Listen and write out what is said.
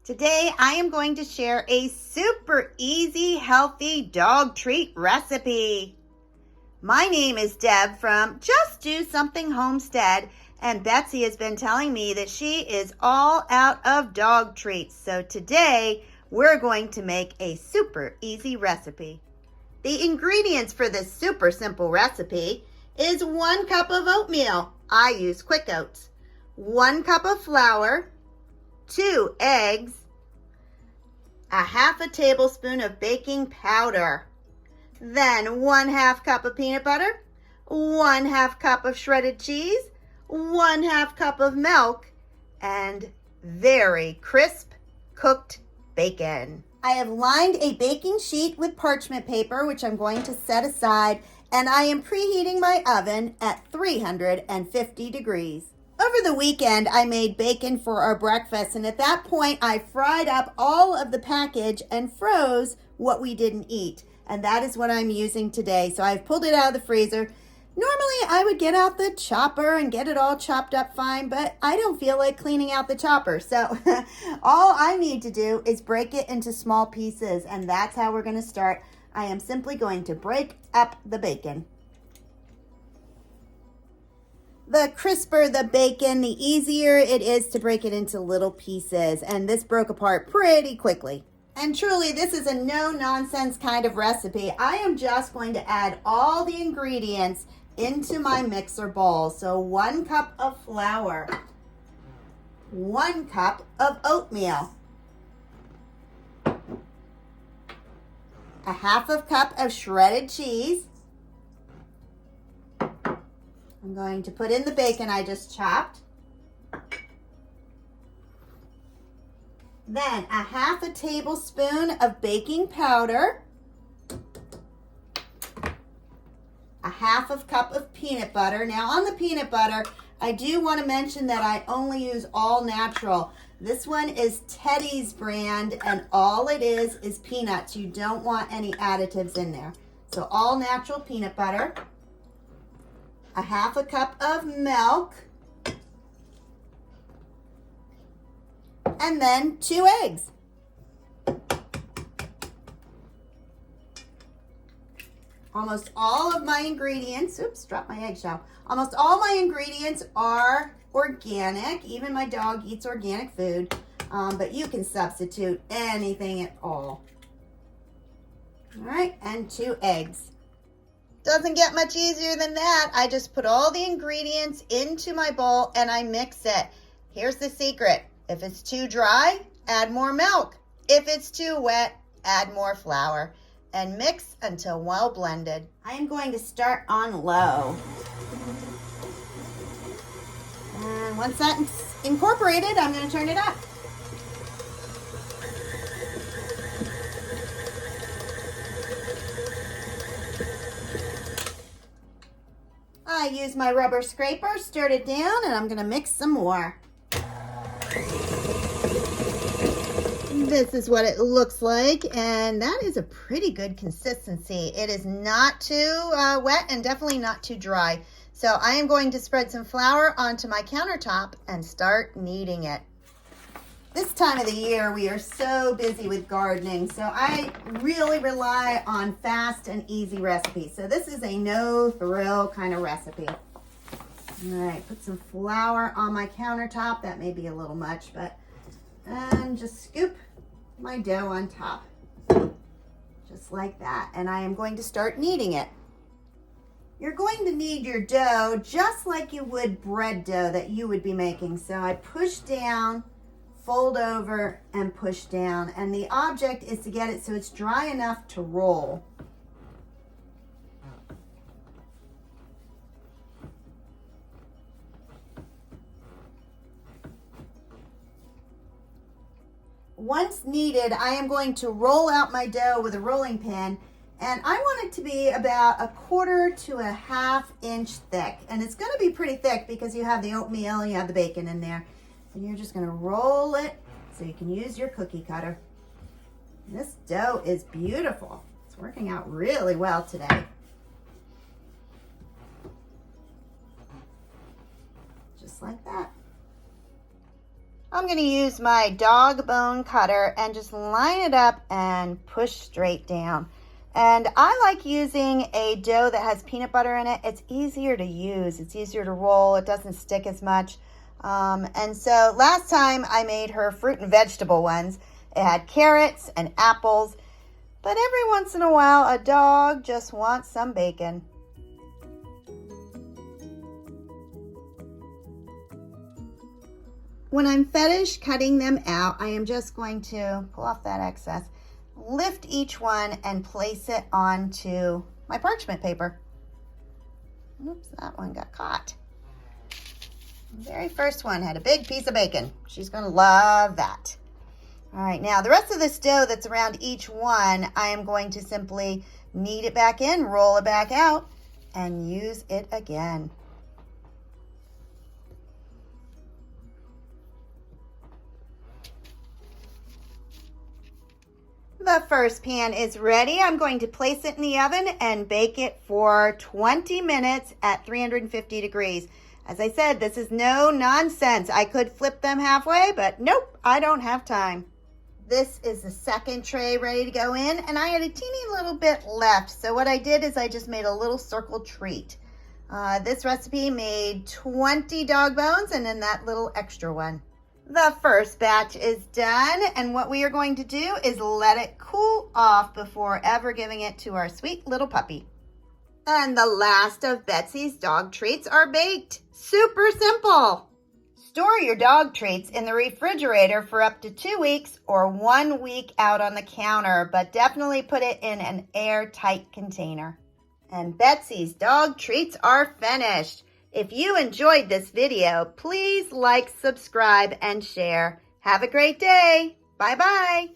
Today I am going to share a super easy, healthy dog treat recipe. My name is Deb from Just Do Something Homestead, and Betsy has been telling me that she is all out of dog treats. So today we're going to make a super easy recipe. The ingredients for this super simple recipe is 1 cup of oatmeal. I use Quick Oats. 1 cup of flour, 2 eggs, a half a tablespoon of baking powder, then 1/2 cup of peanut butter, 1/2 cup of shredded cheese, 1/2 cup of milk, and very crisp cooked bacon. I have lined a baking sheet with parchment paper, which I'm going to set aside, and I am preheating my oven at 350 degrees. Over the weekend, I made bacon for our breakfast, and at that point, I fried up all of the package and froze what we didn't eat, and that is what I'm using today. So I've pulled it out of the freezer. Normally, I would get out the chopper and get it all chopped up fine, but I don't feel like cleaning out the chopper. So all I need to do is break it into small pieces, and that's how we're going to start. I am simply going to break up the bacon. The crisper the bacon, the easier it is to break it into little pieces, and this broke apart pretty quickly. And truly, this is a no-nonsense kind of recipe. I am just going to add all the ingredients into my mixer bowl. So 1 cup of flour, 1 cup of oatmeal, a half a cup of shredded cheese. I'm going to put in the bacon I just chopped. Then a half a tablespoon of baking powder, a half a cup of peanut butter. Now on the peanut butter, I do want to mention that I only use all natural. This one is Teddy's brand, and all it is peanuts. You don't want any additives in there. So all natural peanut butter, a half a cup of milk, and then 2 eggs. Almost all of my ingredients, oops, dropped my eggshell. Almost all my ingredients are organic. Even my dog eats organic food, but you can substitute anything at all. All right, and 2 eggs. Doesn't get much easier than that. I just put all the ingredients into my bowl and I mix it. Here's the secret. If it's too dry, add more milk. If it's too wet, add more flour. And mix until well blended. I am going to start on low. And once that's incorporated, I'm going to turn it up. I use my rubber scraper, stirred it down, and I'm going to mix some more. This is what it looks like, and that is a pretty good consistency. It is not too wet and definitely not too dry. So I am going to spread some flour onto my countertop and start kneading it. This time of the year, we are so busy with gardening, so I really rely on fast and easy recipes. So this is a no-thrill kind of recipe. All right, put some flour on my countertop. That may be a little much, but and just scoop my dough on top, just like that. And I am going to start kneading it. You're going to knead your dough just like you would bread dough that you would be making. So I push down, fold over, and push down. And the object is to get it so it's dry enough to roll. Once kneaded, I am going to roll out my dough with a rolling pin, and I want it to be about 1/4 to 1/2 inch thick. And it's going to be pretty thick because you have the oatmeal, you have the bacon in there. And you're just going to roll it so you can use your cookie cutter. And this dough is beautiful. It's working out really well today. Just like that. I'm going to use my dog bone cutter and just line it up and push straight down. And I like using a dough that has peanut butter in it. It's easier to use. It's easier to roll. It doesn't stick as much. And so last time I made her fruit and vegetable ones. It had carrots and apples. But every once in a while, a dog just wants some bacon. When I'm finished cutting them out, I am just going to pull off that excess, lift each one and place it onto my parchment paper. Oops, that one got caught. The very first one had a big piece of bacon. She's going to love that. All right, now the rest of this dough that's around each one, I am going to simply knead it back in, roll it back out, and use it again. The first pan is ready. I'm going to place it in the oven and bake it for 20 minutes at 350 degrees. As I said, this is no nonsense. I could flip them halfway, but nope, I don't have time. This is the second tray ready to go in, and I had a teeny little bit left. So what I did is I just made a little circle treat. This recipe made 20 dog bones and then that little extra one. The first batch is done, and what we are going to do is let it cool off before ever giving it to our sweet little puppy. And the last of Betsy's dog treats are baked. Super simple. Store your dog treats in the refrigerator for up to 2 weeks or 1 week out on the counter, but definitely put it in an airtight container. And Betsy's dog treats are finished. If you enjoyed this video, please like, subscribe, and share. Have a great day. Bye-bye.